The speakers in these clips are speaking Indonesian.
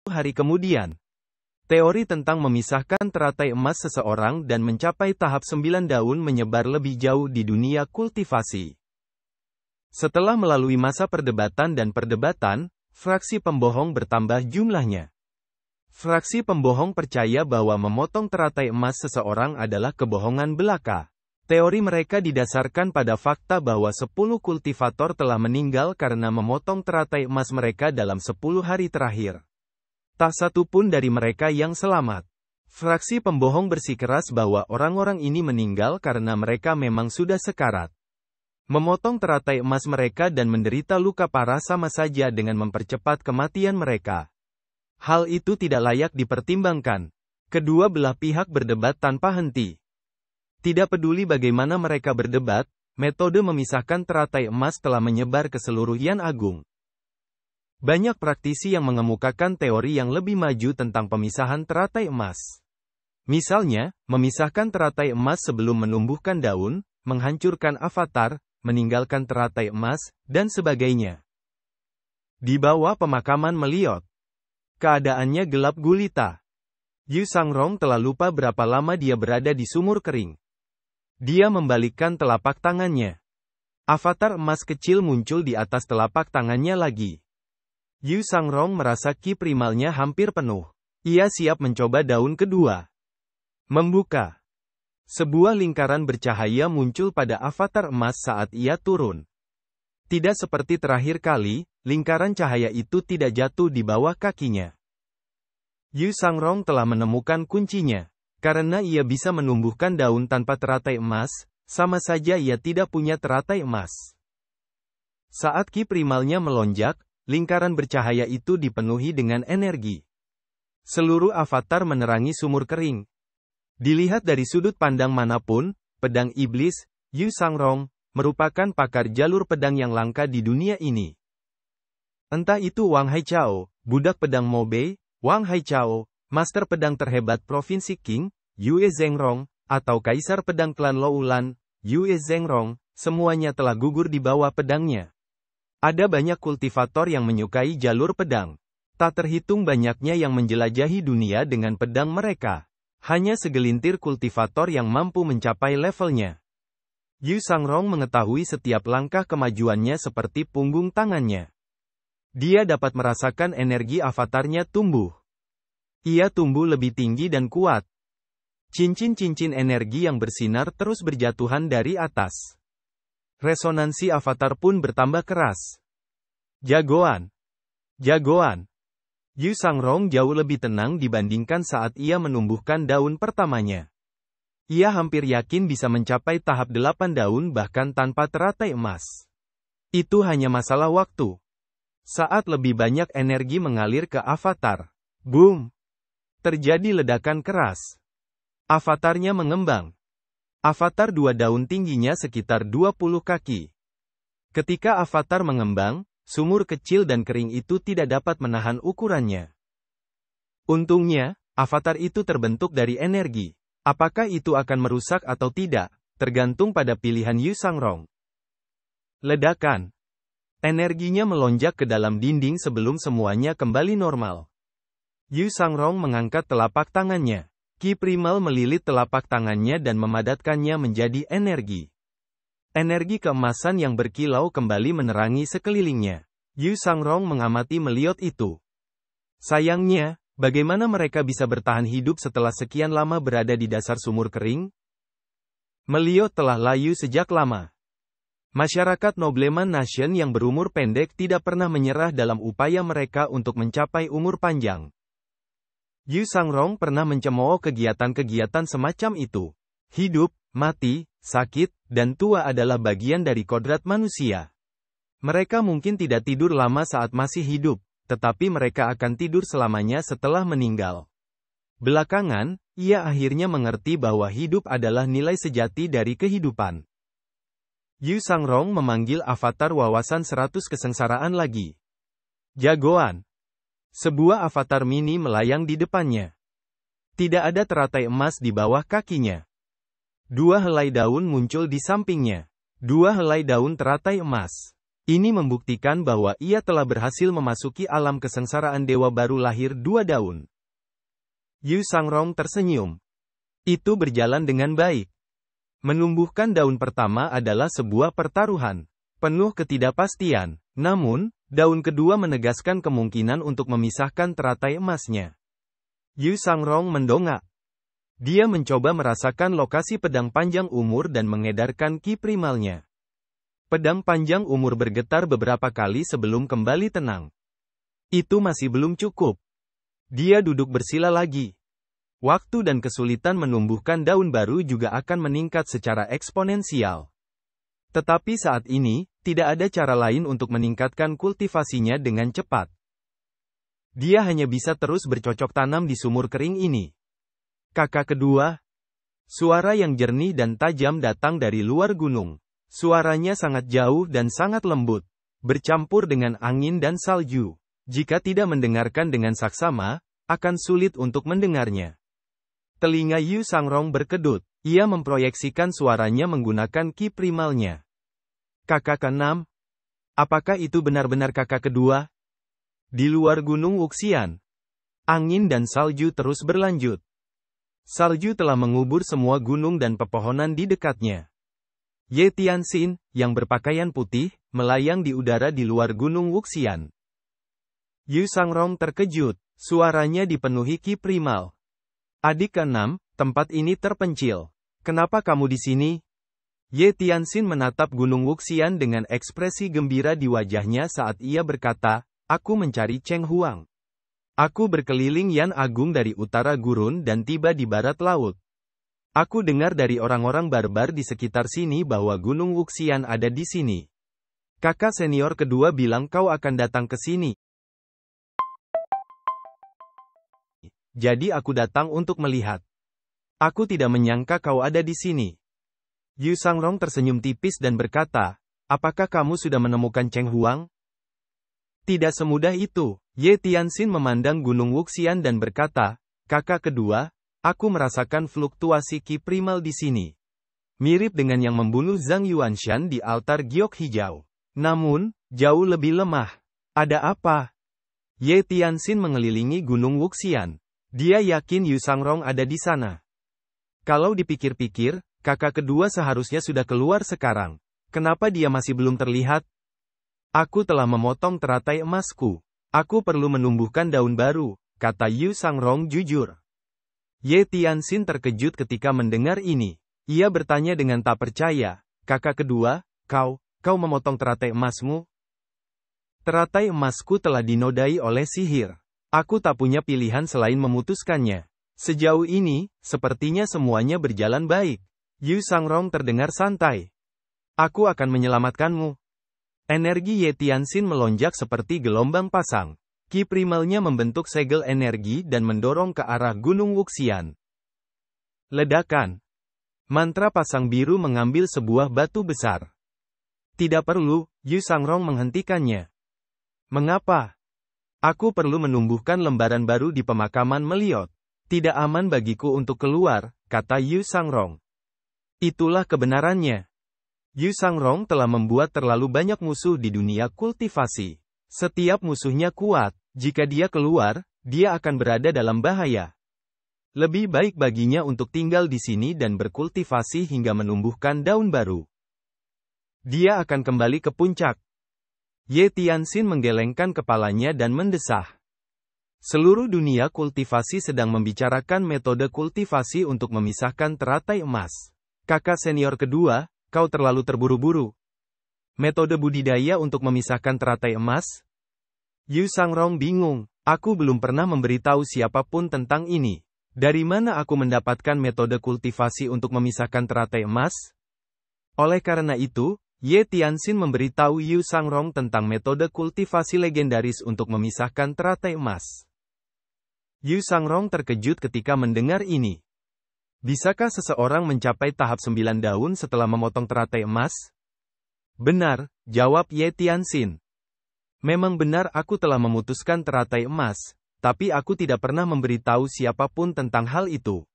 hari kemudian. Teori tentang memisahkan teratai emas seseorang dan mencapai tahap 9 daun menyebar lebih jauh di dunia kultivasi. Setelah melalui masa perdebatan dan perdebatan, fraksi pembohong bertambah jumlahnya. Fraksi pembohong percaya bahwa memotong teratai emas seseorang adalah kebohongan belaka. Teori mereka didasarkan pada fakta bahwa 10 kultivator telah meninggal karena memotong teratai emas mereka dalam 10 hari terakhir. Tak satu pun dari mereka yang selamat. Fraksi pembohong bersikeras bahwa orang-orang ini meninggal karena mereka memang sudah sekarat. Memotong teratai emas mereka dan menderita luka parah sama saja dengan mempercepat kematian mereka. Hal itu tidak layak dipertimbangkan. Kedua belah pihak berdebat tanpa henti. Tidak peduli bagaimana mereka berdebat, metode memisahkan teratai emas telah menyebar ke seluruh Yan Agung. Banyak praktisi yang mengemukakan teori yang lebih maju tentang pemisahan teratai emas. Misalnya, memisahkan teratai emas sebelum menumbuhkan daun, menghancurkan avatar, meninggalkan teratai emas, dan sebagainya. Di bawah pemakaman Meliot, keadaannya gelap gulita. Yu Sangrong telah lupa berapa lama dia berada di sumur kering. Dia membalikkan telapak tangannya. Avatar emas kecil muncul di atas telapak tangannya lagi. Yu Sangrong merasa ki primalnya hampir penuh. Ia siap mencoba daun kedua. Membuka. Sebuah lingkaran bercahaya muncul pada avatar emas saat ia turun. Tidak seperti terakhir kali, lingkaran cahaya itu tidak jatuh di bawah kakinya. Yu Sangrong telah menemukan kuncinya. Karena ia bisa menumbuhkan daun tanpa teratai emas, sama saja ia tidak punya teratai emas. Saat ki primalnya melonjak, lingkaran bercahaya itu dipenuhi dengan energi. Seluruh avatar menerangi sumur kering. Dilihat dari sudut pandang manapun, pedang iblis, Yu Sangrong, merupakan pakar jalur pedang yang langka di dunia ini. Entah itu Wang Haichao, budak pedang Mobei, Wang Haichao, master pedang terhebat Provinsi Qing, Yue Zhengrong, atau kaisar pedang klan Loulan, Yue Zhengrong, semuanya telah gugur di bawah pedangnya. Ada banyak kultivator yang menyukai jalur pedang. Tak terhitung banyaknya yang menjelajahi dunia dengan pedang mereka. Hanya segelintir kultivator yang mampu mencapai levelnya. Yu Sangrong mengetahui setiap langkah kemajuannya seperti punggung tangannya. Dia dapat merasakan energi avatarnya tumbuh. Ia tumbuh lebih tinggi dan kuat. Cincin-cincin energi yang bersinar terus berjatuhan dari atas. Resonansi avatar pun bertambah keras. Jagoan. Jagoan. Yu Sangrong jauh lebih tenang dibandingkan saat ia menumbuhkan daun pertamanya. Ia hampir yakin bisa mencapai tahap 8 daun bahkan tanpa teratai emas. Itu hanya masalah waktu. Saat lebih banyak energi mengalir ke avatar. Boom! Terjadi ledakan keras. Avatarnya mengembang. Avatar 2 daun tingginya sekitar 20 kaki. Ketika avatar mengembang, sumur kecil dan kering itu tidak dapat menahan ukurannya. Untungnya, avatar itu terbentuk dari energi. Apakah itu akan merusak atau tidak, tergantung pada pilihan Yu Sangrong. Ledakan. Energinya melonjak ke dalam dinding sebelum semuanya kembali normal. Yu Sangrong mengangkat telapak tangannya. Ki primal melilit telapak tangannya dan memadatkannya menjadi energi. Energi keemasan yang berkilau kembali menerangi sekelilingnya. Yu Sangrong mengamati Meliot itu. Sayangnya, bagaimana mereka bisa bertahan hidup setelah sekian lama berada di dasar sumur kering? Meliot telah layu sejak lama. Masyarakat Nobleman Nation yang berumur pendek tidak pernah menyerah dalam upaya mereka untuk mencapai umur panjang. Yu Sangrong pernah mencemooh kegiatan-kegiatan semacam itu. Hidup, mati, sakit, dan tua adalah bagian dari kodrat manusia. Mereka mungkin tidak tidur lama saat masih hidup, tetapi mereka akan tidur selamanya setelah meninggal. Belakangan, ia akhirnya mengerti bahwa hidup adalah nilai sejati dari kehidupan. Yu Sangrong memanggil avatar wawasan 100 kesengsaraan lagi. Jagoan. Sebuah avatar mini melayang di depannya. Tidak ada teratai emas di bawah kakinya. 2 helai daun muncul di sampingnya. 2 helai daun teratai emas. Ini membuktikan bahwa ia telah berhasil memasuki alam kesengsaraan dewa baru lahir 2 daun. Yu Sangrong tersenyum. Itu berjalan dengan baik. Menumbuhkan daun pertama adalah sebuah pertaruhan penuh ketidakpastian. Namun, daun kedua menegaskan kemungkinan untuk memisahkan teratai emasnya. Yu Sangrong mendongak. Dia mencoba merasakan lokasi pedang panjang umur dan mengedarkan ki primalnya. Pedang panjang umur bergetar beberapa kali sebelum kembali tenang. Itu masih belum cukup. Dia duduk bersila lagi. Waktu dan kesulitan menumbuhkan daun baru juga akan meningkat secara eksponensial. Tetapi saat ini, tidak ada cara lain untuk meningkatkan kultivasinya dengan cepat. Dia hanya bisa terus bercocok tanam di sumur kering ini. Kakak kedua. Suara yang jernih dan tajam datang dari luar gunung. Suaranya sangat jauh dan sangat lembut, bercampur dengan angin dan salju. Jika tidak mendengarkan dengan saksama, akan sulit untuk mendengarnya. Telinga Yu Sangrong berkedut. Ia memproyeksikan suaranya menggunakan ki primalnya. Kakak keenam? Apakah itu benar-benar kakak kedua? Di luar gunung Wuxian, angin dan salju terus berlanjut. Salju telah mengubur semua gunung dan pepohonan di dekatnya. Ye Tianxin, yang berpakaian putih, melayang di udara di luar gunung Wuxian. Yu Sangrong terkejut, suaranya dipenuhi ki primal. Adik keenam, tempat ini terpencil. Kenapa kamu di sini? Ye Tianxin menatap gunung Wuxian dengan ekspresi gembira di wajahnya saat ia berkata, aku mencari Cheng Huang. Aku berkeliling Yan Agung dari utara gurun dan tiba di barat laut. Aku dengar dari orang-orang barbar di sekitar sini bahwa gunung Wuxian ada di sini. Kakak senior kedua bilang kau akan datang ke sini. Jadi aku datang untuk melihat. Aku tidak menyangka kau ada di sini. Yu Sangrong tersenyum tipis dan berkata, apakah kamu sudah menemukan Cheng Huang? Tidak semudah itu. Ye Tianxin memandang gunung Wuxian dan berkata, kakak kedua, aku merasakan fluktuasi ki primal di sini. Mirip dengan yang membunuh Zhang Yuanshan di altar giok hijau. Namun, jauh lebih lemah. Ada apa? Ye Tianxin mengelilingi gunung Wuxian. Dia yakin Yu Sangrong ada di sana. Kalau dipikir-pikir, kakak kedua seharusnya sudah keluar sekarang. Kenapa dia masih belum terlihat? Aku telah memotong teratai emasku. Aku perlu menumbuhkan daun baru, kata Yu Sangrong jujur. Ye Tianxin terkejut ketika mendengar ini. Ia bertanya dengan tak percaya, kakak kedua, kau memotong teratai emasmu? Teratai emasku telah dinodai oleh sihir. Aku tak punya pilihan selain memutuskannya. Sejauh ini, sepertinya semuanya berjalan baik. Yu Sangrong terdengar santai. Aku akan menyelamatkanmu. Energi Ye Tianxin melonjak seperti gelombang pasang. Ki primalnya membentuk segel energi dan mendorong ke arah gunung Wuxian. Ledakan. Mantra pasang biru mengambil sebuah batu besar. Tidak perlu, Yu Sangrong menghentikannya. Mengapa? Aku perlu menumbuhkan lembaran baru di pemakaman Meliot. Tidak aman bagiku untuk keluar, kata Yu Sangrong. Itulah kebenarannya. Yu Sangrong telah membuat terlalu banyak musuh di dunia kultivasi. Setiap musuhnya kuat. Jika dia keluar, dia akan berada dalam bahaya. Lebih baik baginya untuk tinggal di sini dan berkultivasi hingga menumbuhkan daun baru. Dia akan kembali ke puncak. Ye Tianxin menggelengkan kepalanya dan mendesah. Seluruh dunia kultivasi sedang membicarakan metode kultivasi untuk memisahkan teratai emas. Kakak senior kedua, kau terlalu terburu-buru. Metode budidaya untuk memisahkan teratai emas? Yu Sangrong bingung. Aku belum pernah memberitahu siapapun tentang ini. Dari mana aku mendapatkan metode kultivasi untuk memisahkan teratai emas? Oleh karena itu, Ye Tianxin memberitahu Yu Sangrong tentang metode kultivasi legendaris untuk memisahkan teratai emas. Yu Sangrong terkejut ketika mendengar ini. Bisakah seseorang mencapai tahap 9 daun setelah memotong teratai emas? Benar, jawab Ye Tianxin. Memang benar aku telah memutuskan teratai emas, tapi aku tidak pernah memberitahu siapapun tentang hal itu.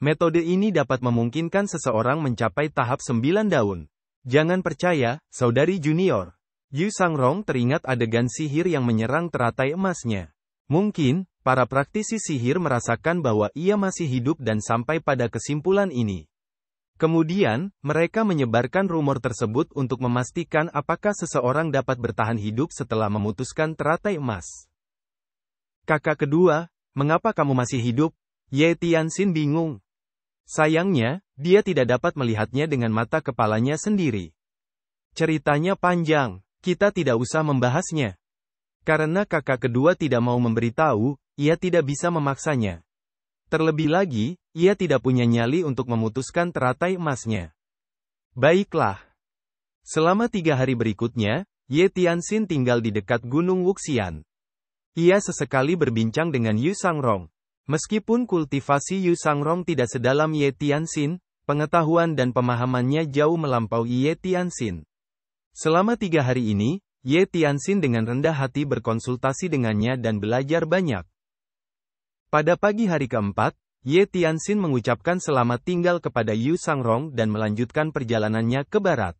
Metode ini dapat memungkinkan seseorang mencapai tahap 9 daun. Jangan percaya, saudari junior. Yu Sangrong teringat adegan sihir yang menyerang teratai emasnya. Mungkin, para praktisi sihir merasakan bahwa ia masih hidup dan sampai pada kesimpulan ini. Kemudian, mereka menyebarkan rumor tersebut untuk memastikan apakah seseorang dapat bertahan hidup setelah memutuskan teratai emas. Kakak kedua, mengapa kamu masih hidup? Ye Tianxin bingung. Sayangnya, dia tidak dapat melihatnya dengan mata kepalanya sendiri. Ceritanya panjang. Kita tidak usah membahasnya. Karena kakak kedua tidak mau memberitahu, ia tidak bisa memaksanya. Terlebih lagi, ia tidak punya nyali untuk memutuskan teratai emasnya. Baiklah. Selama 3 hari berikutnya, Ye Tianxin tinggal di dekat Gunung Wuxian. Ia sesekali berbincang dengan Yu Sangrong. Meskipun kultivasi Yu Sangrong tidak sedalam Ye Tianxin, pengetahuan dan pemahamannya jauh melampaui Ye Tianxin. Selama 3 hari ini, Ye Tianxin dengan rendah hati berkonsultasi dengannya dan belajar banyak. Pada pagi hari keempat, Ye Tianxin mengucapkan selamat tinggal kepada Yu Sangrong dan melanjutkan perjalanannya ke barat.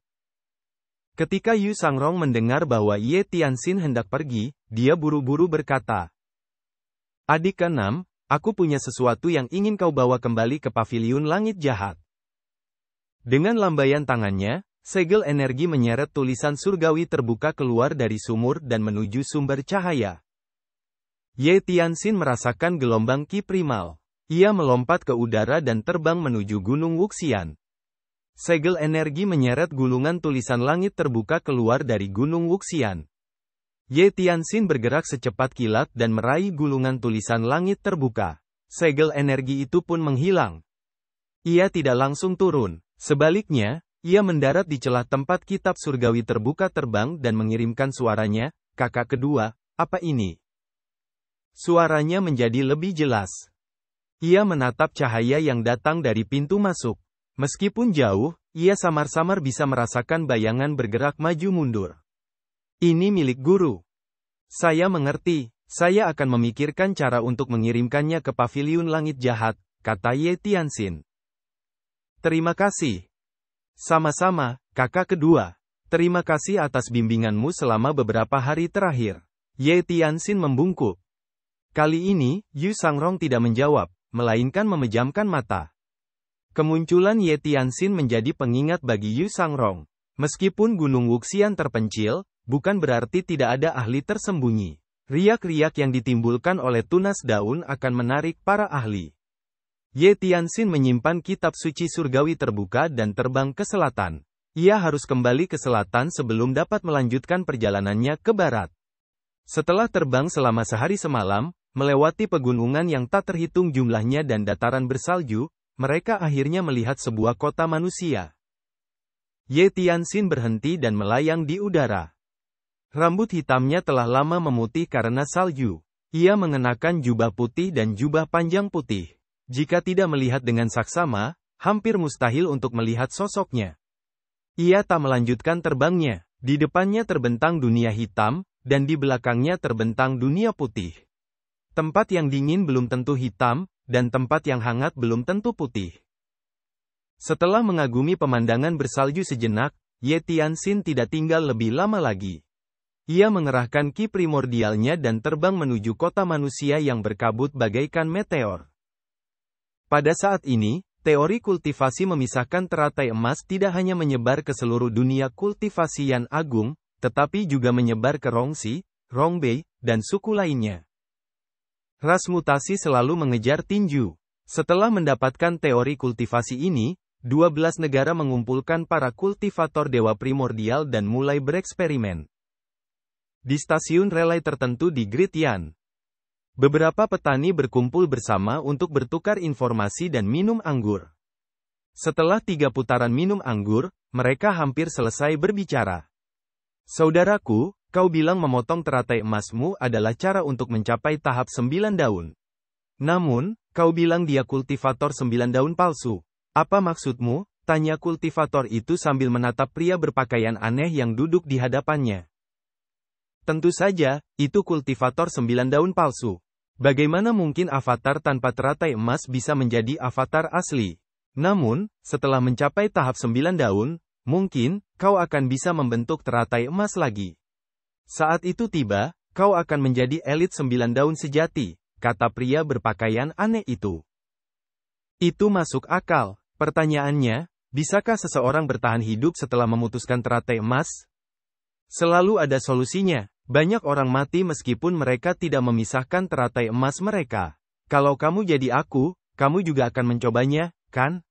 Ketika Yu Sangrong mendengar bahwa Ye Tianxin hendak pergi, dia buru-buru berkata, "Adik keenam, aku punya sesuatu yang ingin kau bawa kembali ke paviliun langit jahat." Dengan lambaian tangannya, segel energi menyeret tulisan surgawi terbuka keluar dari sumur dan menuju sumber cahaya. Ye Tianxin merasakan gelombang ki primal. Ia melompat ke udara dan terbang menuju Gunung Wuxian. Segel energi menyeret gulungan tulisan langit terbuka keluar dari Gunung Wuxian. Ye Tianxin bergerak secepat kilat dan meraih gulungan tulisan langit terbuka. Segel energi itu pun menghilang. Ia tidak langsung turun. Sebaliknya, ia mendarat di celah tempat kitab surgawi terbuka terbang dan mengirimkan suaranya, "Kakak kedua, apa ini?" Suaranya menjadi lebih jelas. Ia menatap cahaya yang datang dari pintu masuk. Meskipun jauh, ia samar-samar bisa merasakan bayangan bergerak maju mundur. "Ini milik guru. Saya mengerti, saya akan memikirkan cara untuk mengirimkannya ke paviliun langit jahat," kata Ye Tianxin. "Terima kasih." "Sama-sama, kakak kedua. Terima kasih atas bimbinganmu selama beberapa hari terakhir." Ye Tianxin membungkuk. Kali ini, Yu Sangrong tidak menjawab, melainkan memejamkan mata. Kemunculan Ye Tianxin menjadi pengingat bagi Yu Sangrong. Meskipun Gunung Wuxian terpencil, bukan berarti tidak ada ahli tersembunyi. Riak-riak yang ditimbulkan oleh tunas daun akan menarik para ahli. Ye Tianxin menyimpan kitab suci surgawi terbuka dan terbang ke selatan. Ia harus kembali ke selatan sebelum dapat melanjutkan perjalanannya ke barat. Setelah terbang selama sehari semalam, melewati pegunungan yang tak terhitung jumlahnya dan dataran bersalju, mereka akhirnya melihat sebuah kota manusia. Ye Tianxin berhenti dan melayang di udara. Rambut hitamnya telah lama memutih karena salju. Ia mengenakan jubah putih dan jubah panjang putih. Jika tidak melihat dengan saksama, hampir mustahil untuk melihat sosoknya. Ia tak melanjutkan terbangnya. Di depannya terbentang dunia hitam, dan di belakangnya terbentang dunia putih. Tempat yang dingin belum tentu hitam, dan tempat yang hangat belum tentu putih. Setelah mengagumi pemandangan bersalju sejenak, Ye Tianxin tidak tinggal lebih lama lagi. Ia mengerahkan ki primordialnya dan terbang menuju kota manusia yang berkabut bagaikan meteor. Pada saat ini, teori kultivasi memisahkan teratai emas tidak hanya menyebar ke seluruh dunia kultivasi Yan Agung, tetapi juga menyebar ke Rongxi, Rongbei, dan suku lainnya. Ras mutasi selalu mengejar tinju. Setelah mendapatkan teori kultivasi ini, 12 negara mengumpulkan para kultivator dewa primordial dan mulai bereksperimen. Di stasiun relay tertentu di Great Yan, beberapa petani berkumpul bersama untuk bertukar informasi dan minum anggur. Setelah 3 putaran minum anggur, mereka hampir selesai berbicara. "Saudaraku, kau bilang memotong teratai emasmu adalah cara untuk mencapai tahap 9 daun. Namun, kau bilang dia kultivator 9 daun palsu. Apa maksudmu?" tanya kultivator itu sambil menatap pria berpakaian aneh yang duduk di hadapannya. "Tentu saja, itu kultivator 9 daun palsu. Bagaimana mungkin avatar tanpa teratai emas bisa menjadi avatar asli? Namun, setelah mencapai tahap 9 daun, mungkin, kau akan bisa membentuk teratai emas lagi." Saat itu tiba, kau akan menjadi elit 9 daun sejati, kata pria berpakaian aneh itu. Itu masuk akal. Pertanyaannya, bisakah seseorang bertahan hidup setelah memutuskan teratai emas? Selalu ada solusinya. Banyak orang mati meskipun mereka tidak memisahkan teratai emas mereka. Kalau kamu jadi aku, kamu juga akan mencobanya, kan?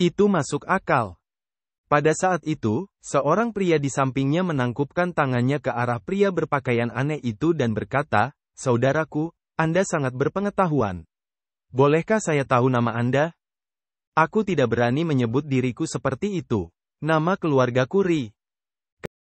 Itu masuk akal. Pada saat itu, seorang pria di sampingnya menangkupkan tangannya ke arah pria berpakaian aneh itu dan berkata, "Saudaraku, Anda sangat berpengetahuan. Bolehkah saya tahu nama Anda?" "Aku tidak berani menyebut diriku seperti itu. Nama keluargaku Ri."